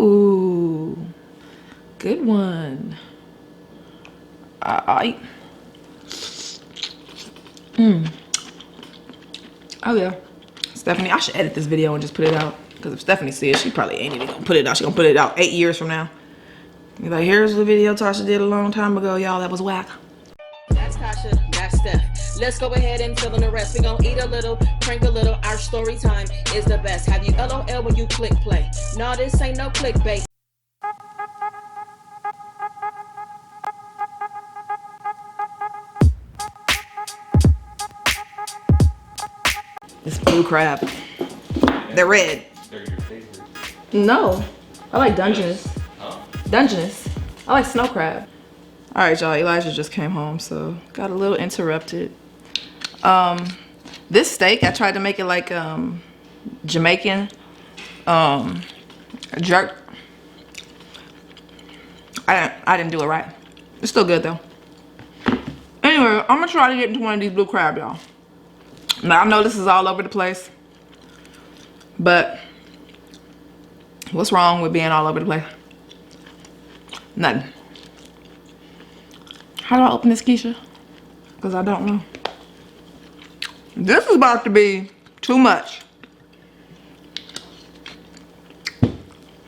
Ooh, good one. Oh yeah. Stephanie, I should edit this video and just put it out. Because if Stephanie sees it, she probably ain't even gonna put it out. She gonna put it out 8 years from now. Be like, here's the video Tasha did a long time ago, y'all. That was whack. That's Tasha, that's Steph. Let's go ahead and fill in the rest. We gonna eat a little, drink a little. Our story time is the best. Have you LOL when you click play? No, this ain't no clickbait. This blue crab. They're red. They're your favorite. No. I like Dungeness. Huh? Dungeness. I like snow crab. All right, y'all. Elijah just came home, so got a little interrupted. This steak, I tried to make it like Jamaican jerk. I didn't do it right. It's still good though. Anyway, I'm gonna try to get into one of these blue crab, y'all. Now I know this is all over the place, but what's wrong with being all over the place? Nothing. How do I open this, Keisha? Because I don't know. This is about to be too much. I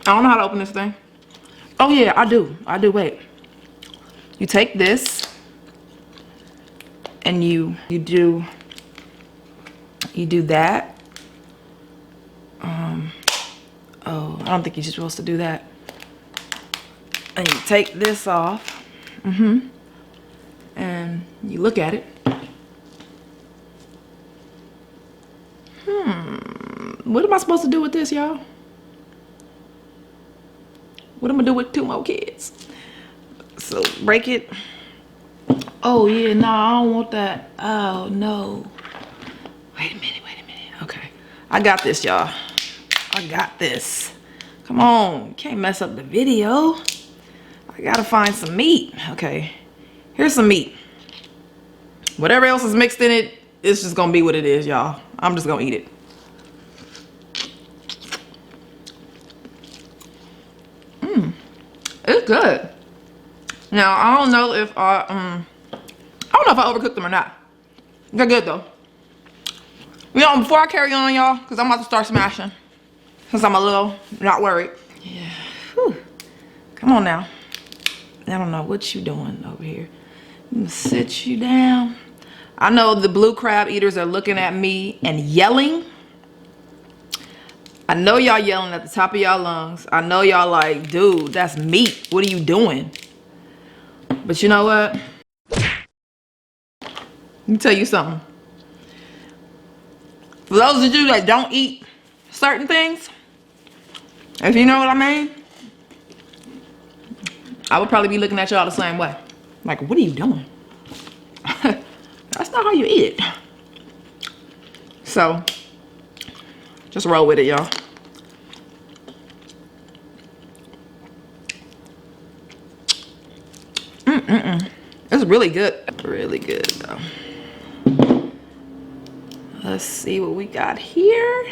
don't know how to open this thing. Oh yeah, I do, wait. You take this and you do that. Oh, I don't think you're supposed to do that. And you take this off. And you look at it. What am I supposed to do with this, y'all? What am I gonna do with 2 more kids? So break it. Oh yeah, no, I don't want that. Oh no. Wait a minute. Okay. I got this, y'all. I got this. Come on, can't mess up the video. I gotta find some meat. Okay, here's some meat. Whatever else is mixed in it, it's just gonna be what it is, y'all. I'm just gonna eat it. It's good. Now I don't know if I overcooked them or not. They're good though. You know, before I carry on, y'all, because I'm about to start smashing. Since I'm a little not worried. Yeah. Whew. Come on now. I don't know what you doing over here. I'm gonna sit you down. I know the blue crab eaters are looking at me and yelling. I know y'all yelling at the top of y'all lungs. I know y'all like, dude, that's meat. What are you doing? But you know what? Let me tell you something. For those of you that don't eat certain things, if you know what I mean, I would probably be looking at y'all the same way. Like, what are you doing? That's not how you eat it. So, just roll with it, y'all. It's really good. Really good, though. Let's see what we got here.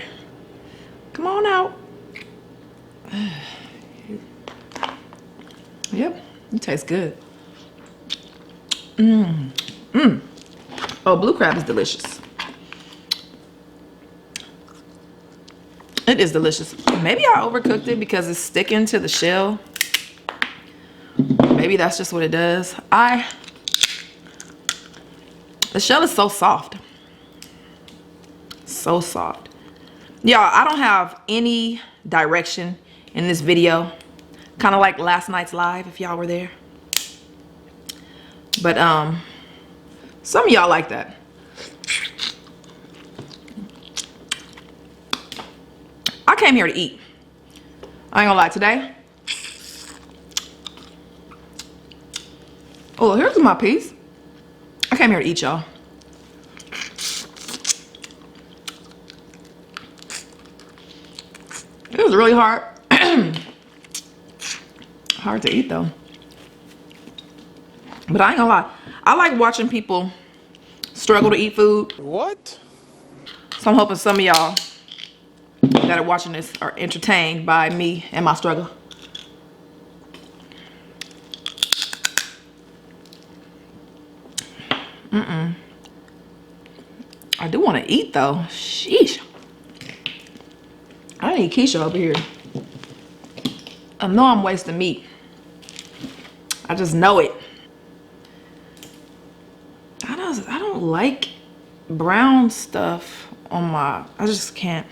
Come on out. Yep, it tastes good. Oh, blue crab is delicious. It is delicious. Maybe I overcooked it because it's sticking to the shell. Maybe that's just what it does. The shell is so soft. So soft. Y'all, I don't have any direction in this video. Kind of like last night's live, if y'all were there. But some of y'all like that. I came here to eat. I ain't gonna lie, today. Oh, here's my piece. I came here to eat, y'all. It was really hard. Hard to eat though. But I ain't gonna lie. I like watching people struggle to eat food. What? So I'm hoping some of y'all that are watching this are entertained by me and my struggle. I do want to eat though. Sheesh. I need Keisha over here. I know I'm wasting meat. I just know it. I don't like brown stuff on my, I just can't.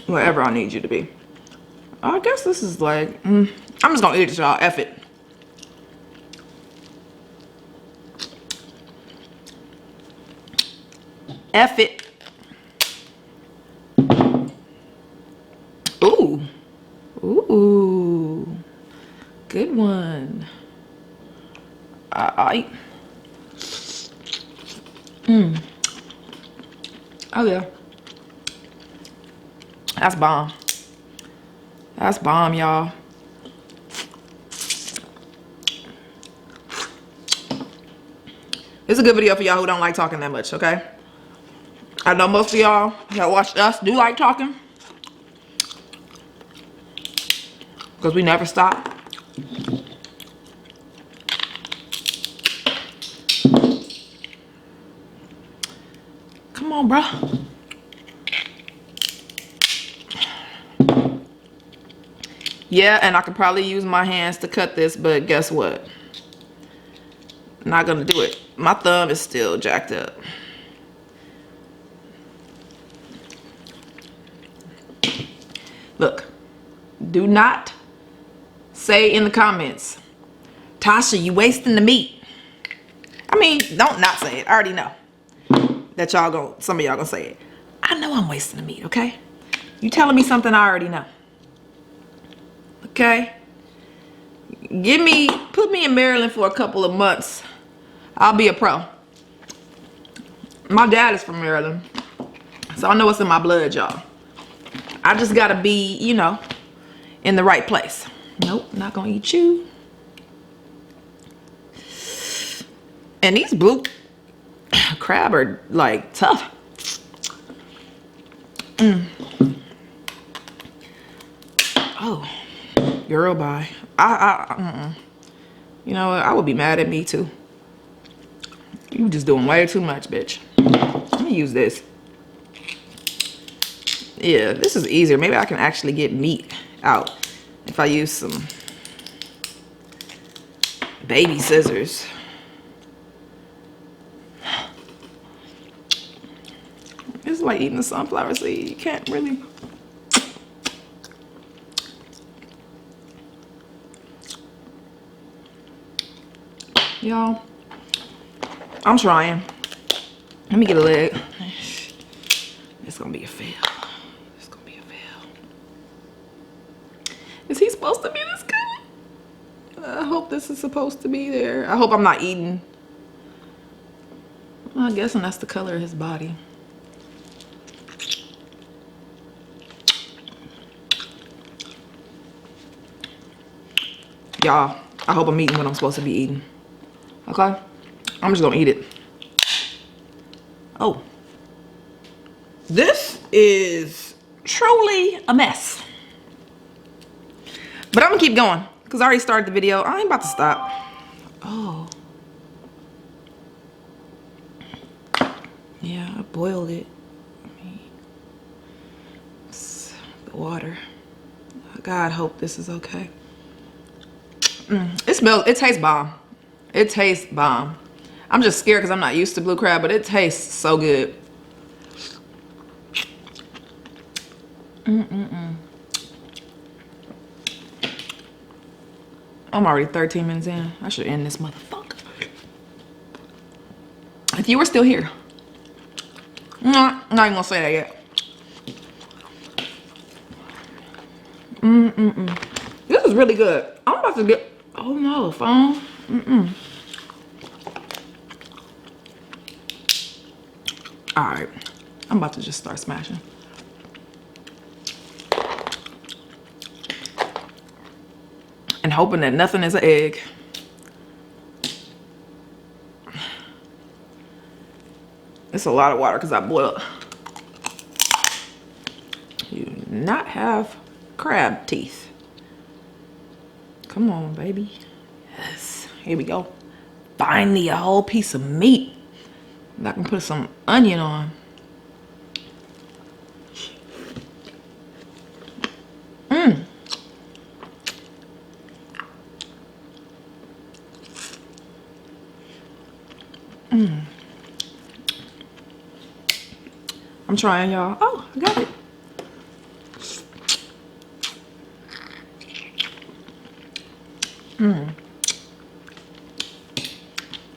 Whatever I need you to be. I guess this is like, I'm just gonna eat it, y'all. F it. F it. Ooh. Ooh. Good one. Oh yeah. That's bomb. That's bomb, y'all. It's a good video for y'all who don't like talking that much, okay? I know most of y'all that watch us do like talking, because we never stop. Come on, bro. Yeah, and I could probably use my hands to cut this, but guess what? I'm not gonna do it. My thumb is still jacked up. Look, do not say in the comments, Tasha, you wasting the meat. I mean, don't not say it. I already know that some of y'all gonna say it. I know I'm wasting the meat, okay? You telling me something I already know. Okay? Put me in Maryland for a couple of months. I'll be a pro. My dad is from Maryland, so I know what's in my blood, y'all. I just gotta be, you know, in the right place. Nope, not gonna eat you. And these blue crab are like tough. Oh, girl, bye. You know what? I would be mad at me too. You just doing way too much, bitch. Let me use this. Yeah, this is easier. Maybe I can actually get meat out if I use some baby scissors. It's like eating a sunflower seed. You can't really. Y'all, I'm trying. Let me get a leg. It's gonna be a fail. It's gonna be a fail. Is he supposed to be this good? I hope this is supposed to be there. I hope I'm not eating. Well, I'm guessing that's the color of his body. Y'all, I hope I'm eating what I'm supposed to be eating. Okay? I'm just gonna eat it. Oh. This is truly a mess. But I'm gonna keep going, because I already started the video. I ain't about to stop. Oh. Yeah, I boiled it. It's the water. God, hope this is okay. It tastes bomb. It tastes bomb. I'm just scared because I'm not used to blue crab, but it tastes so good. I'm already 13 minutes in. I should end this motherfucker. If you were still here. No, I'm not even gonna say that yet. This is really good. I'm about to get, oh no, phone. All right, I'm about to just start smashing. And hoping that nothing is an egg. It's a lot of water because I boiled. You do not have crab teeth. Come on, baby. Yes, here we go. finally a whole piece of meat. I can put some onion on. I'm trying, y'all. Oh, I got it.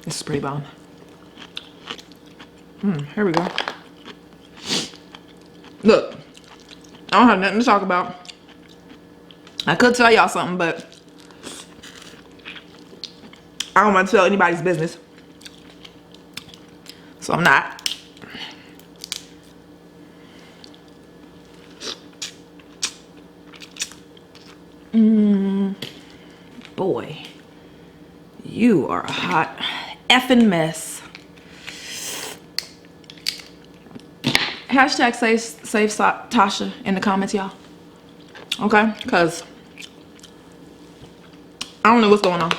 This is pretty bomb. Here we go. Look, I don't have nothing to talk about. I could tell y'all something, but I don't want to tell anybody's business. So I'm not. Boy, you are a hot effing mess. Hashtag save Tasha in the comments, y'all. Okay? Because I don't know what's going on.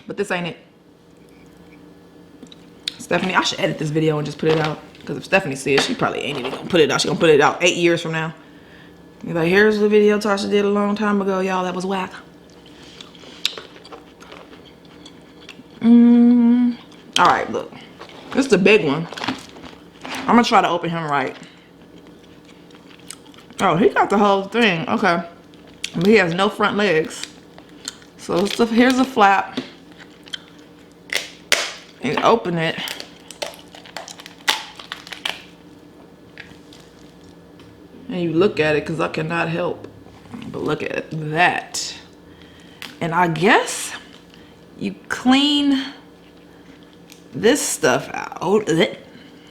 But this ain't it. Stephanie, I should edit this video and just put it out. Because if Stephanie sees it, she probably ain't even gonna put it out. She gonna put it out 8 years from now. Be like, here's the video Tasha did a long time ago, y'all. That was whack. Alright, look. This is the big one. I'm gonna try to open him right. Oh, he got the whole thing. Okay. But he has no front legs. So here's a flap. And open it. And you look at it, because I cannot help but look at that. And I guess you clean this stuff out. At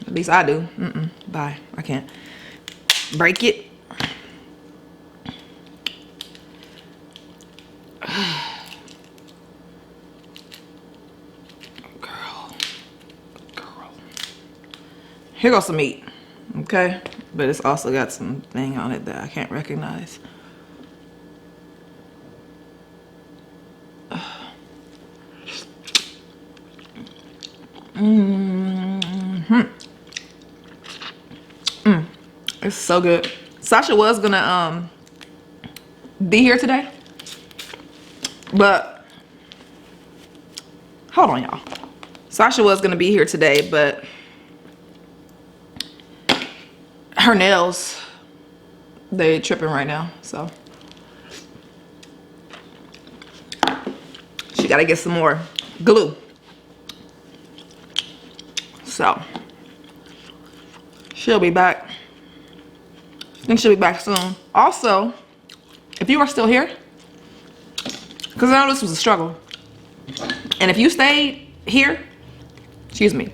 least I do. Bye. I can't. Break it. Girl. Here goes some meat. Okay? But it's also got some thing on it that I can't recognize. It's so good. Sasha was gonna be here today, but hold on, y'all. Sasha was gonna be here today, but her nails, they tripping right now, so she gotta get some more glue. So she'll be back. I think she'll be back soon. Also, if you are still here, because I know this was a struggle, and if you stayed here, excuse me,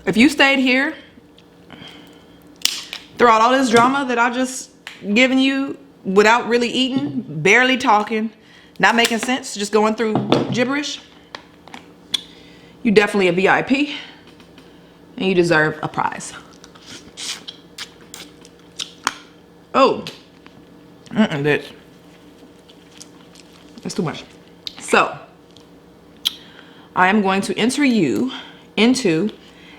if you stayed here throughout all this drama that I just given you without really eating, barely talking, not making sense, just going through gibberish, you definitely a VIP and you deserve a prize. Oh, that's too much. So I am going to enter you into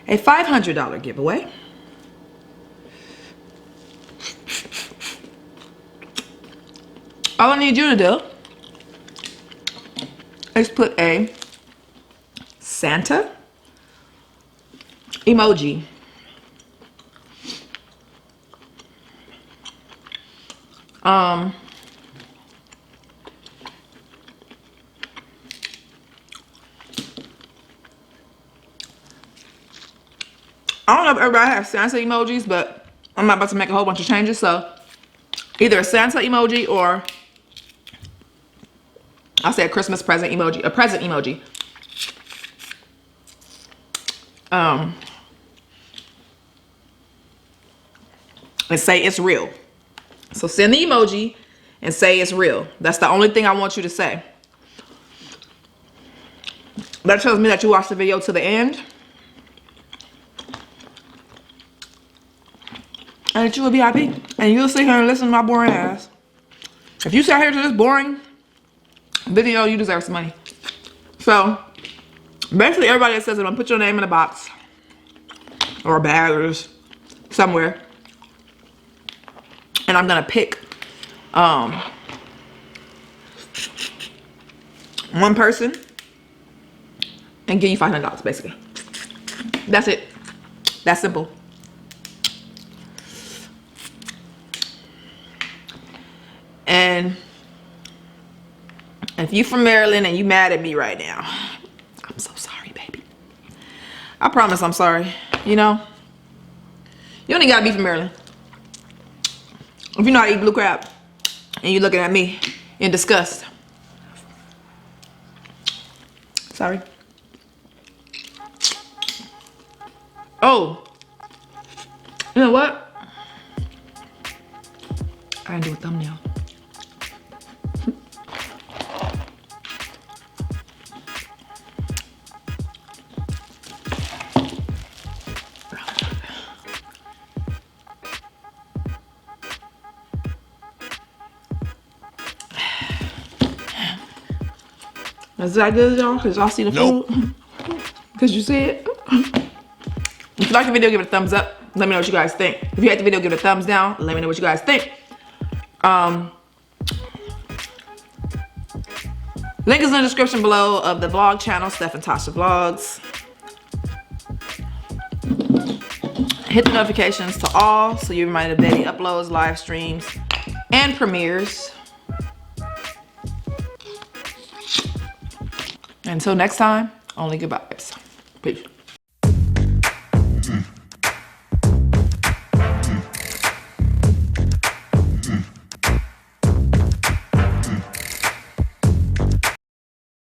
a $500 giveaway. All I need you to do is put a Santa emoji I don't know if everybody has Santa emojis, but I'm not about to make a whole bunch of changes, so either a Santa emoji or I'll say a Christmas present emoji, a present emoji. And say it's real. So send the emoji and say it's real. That's the only thing I want you to say. That tells me that you watched the video to the end. And that you a VIP. And you'll sit here and listen to my boring ass. If you sat here to this boring video, you deserve some money. So basically everybody that says I'm gonna put your name in a box or a bag or just somewhere, and I'm gonna pick one person and give you $500 basically. That's it. That's simple. And if you from Maryland and you mad at me right now, I'm so sorry, baby. I promise I'm sorry. You know, you only gotta be from Maryland. If you know how to eat blue crab and you looking at me in disgust, sorry. Oh, you know what? I gotta do a thumbnail. Is that good, y'all? Cause y'all see the food? Cause you see it? If you like the video, give it a thumbs up. Let me know what you guys think. If you like the video, give it a thumbs down. Let me know what you guys think. Link is in the description below of the vlog channel, Steph and Tasha Vlogs. Hit the notifications to all so you're reminded of daily uploads, live streams, and premieres. Until next time, only good vibes. Peace.